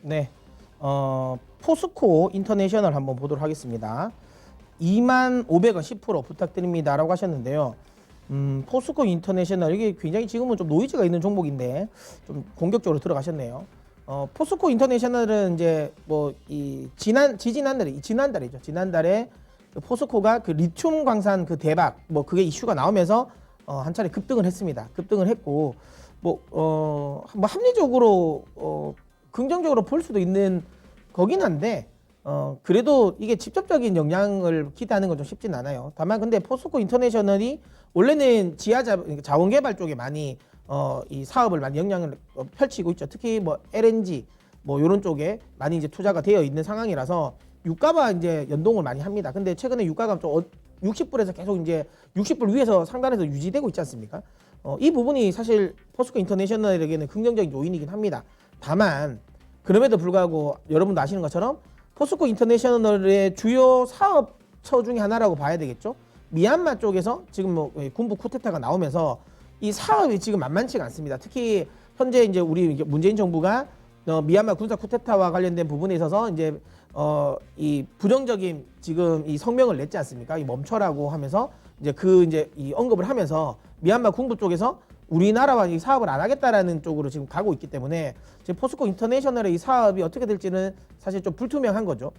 네, 포스코 인터내셔널 한번 보도록 하겠습니다. 25,500원 10% 부탁드립니다 라고 하셨는데요. 포스코 인터내셔널 이게 굉장히 지금은 좀 노이즈가 있는 종목인데 좀 공격적으로 들어가셨네요. 포스코 인터내셔널은 이제 뭐 이 지난달에 그 포스코가 그 리튬 광산 그 대박 뭐 그게 이슈가 나오면서 한 차례 급등을 했습니다. 급등을 했고 뭐 합리적으로 긍정적으로 볼 수도 있는 거긴 한데 그래도 이게 직접적인 영향을 기대하는 건 좀 쉽진 않아요. 다만 근데 포스코 인터내셔널이 원래는 자원 개발 쪽에 많이 이 사업을 많이 영향을 펼치고 있죠. 특히 뭐 LNG 뭐 이런 쪽에 많이 이제 투자가 되어 있는 상황이라서 유가와 이제 연동을 많이 합니다. 근데 최근에 유가가 좀 60불에서 계속 이제 60불 위에서 상단에서 유지되고 있지 않습니까? 이 부분이 사실 포스코 인터내셔널에게는 긍정적인 요인이긴 합니다. 다만 그럼에도 불구하고 여러분도 아시는 것처럼 포스코 인터내셔널의 주요 사업처 중에 하나라고 봐야 되겠죠. 미얀마 쪽에서 지금 뭐 군부 쿠데타가 나오면서 이 사업이 지금 만만치가 않습니다. 특히 현재 이제 우리 문재인 정부가 미얀마 군사 쿠데타와 관련된 부분에 있어서 이제 이 부정적인 지금 이 성명을 냈지 않습니까? 이 멈춰라고 하면서 이제 이 언급을 하면서 미얀마 군부 쪽에서 우리나라와 이 사업을 안 하겠다라는 쪽으로 지금 가고 있기 때문에 지금 포스코 인터내셔널의 이 사업이 어떻게 될지는 사실 좀 불투명한 거죠.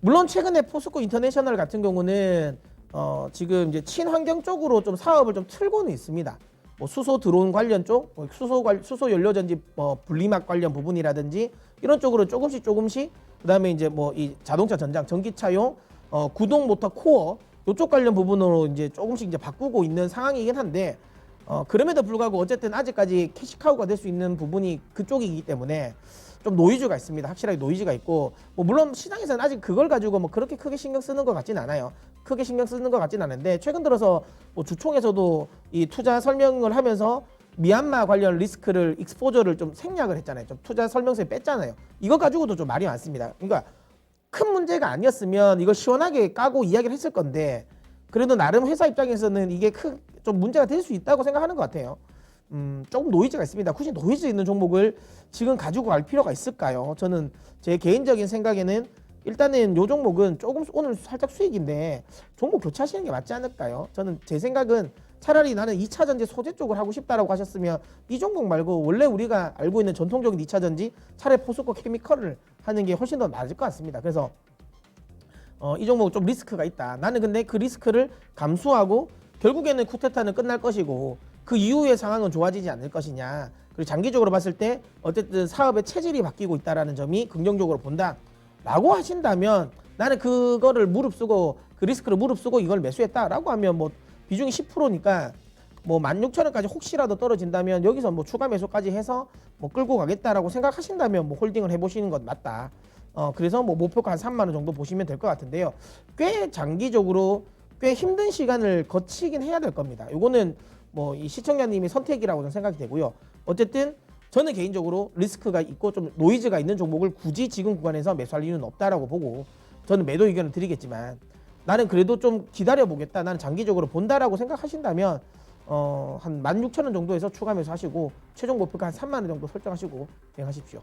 물론 최근에 포스코 인터내셔널 같은 경우는 지금 이제 친환경 쪽으로 좀 사업을 좀 틀고는 있습니다. 뭐 수소 드론 관련 쪽, 수소 연료전지 분리막 관련 부분이라든지 이런 쪽으로 조금씩 그다음에 이제 뭐 이 자동차 전장 전기차용 구동 모터 코어 이쪽 관련 부분으로 이제 조금씩 이제 바꾸고 있는 상황이긴 한데 그럼에도 불구하고 어쨌든 아직까지 캐시카우가 될 수 있는 부분이 그쪽이기 때문에 좀 노이즈가 있습니다. 확실하게 노이즈가 있고 뭐 물론 시장에서는 아직 그걸 가지고 뭐 그렇게 크게 신경 쓰는 것 같진 않아요. 크게 신경 쓰는 것 같진 않은데 최근 들어서 뭐 주총에서도 이 투자 설명을 하면서 미얀마 관련 리스크를 익스포저를 좀 생략을 했잖아요. 좀 투자 설명서에 뺐잖아요. 이거 가지고도 좀 말이 많습니다. 그러니까 큰 문제가 아니었으면 이걸 시원하게 까고 이야기를 했을 건데 그래도 나름 회사 입장에서는 이게 좀 문제가 될 수 있다고 생각하는 것 같아요. 조금 노이즈가 있습니다. 굳이 노이즈 있는 종목을 지금 가지고 갈 필요가 있을까요? 저는 제 개인적인 생각에는 일단은 요 종목은 조금 오늘 살짝 수익인데 종목 교체하시는 게 맞지 않을까요? 저는 제 생각은 차라리 나는 2차 전지 소재 쪽을 하고 싶다라고 하셨으면 이 종목 말고 원래 우리가 알고 있는 전통적인 2차 전지 차라리 포스코 케미컬을 하는 게 훨씬 더 맞을 것 같습니다. 그래서 이 종목은 좀 리스크가 있다. 나는 근데 그 리스크를 감수하고 결국에는 쿠데타는 끝날 것이고 그 이후의 상황은 좋아지지 않을 것이냐. 그리고 장기적으로 봤을 때 어쨌든 사업의 체질이 바뀌고 있다는 점이 긍정적으로 본다. 라고 하신다면 나는 그거를 무릅쓰고 그 리스크를 무릅쓰고 이걸 매수했다라고 하면 뭐 비중이 10%니까 뭐 16,000원까지 혹시라도 떨어진다면 여기서 뭐 추가 매수까지 해서 뭐 끌고 가겠다라고 생각하신다면 뭐 홀딩을 해보시는 건 맞다. 그래서 뭐 목표가 한 3만 원 정도 보시면 될 것 같은데요. 꽤 장기적으로 꽤 힘든 시간을 거치긴 해야 될 겁니다. 이거는 뭐 이 시청자님이 선택이라고 저는 생각이 되고요. 어쨌든 저는 개인적으로 리스크가 있고 좀 노이즈가 있는 종목을 굳이 지금 구간에서 매수할 이유는 없다라고 보고 저는 매도 의견을 드리겠지만 나는 그래도 좀 기다려 보겠다. 나는 장기적으로 본다라고 생각하신다면 한 16,000원 정도에서 추가 매수하시고 최종 목표가 한 3만 원 정도 설정하시고 진행하십시오.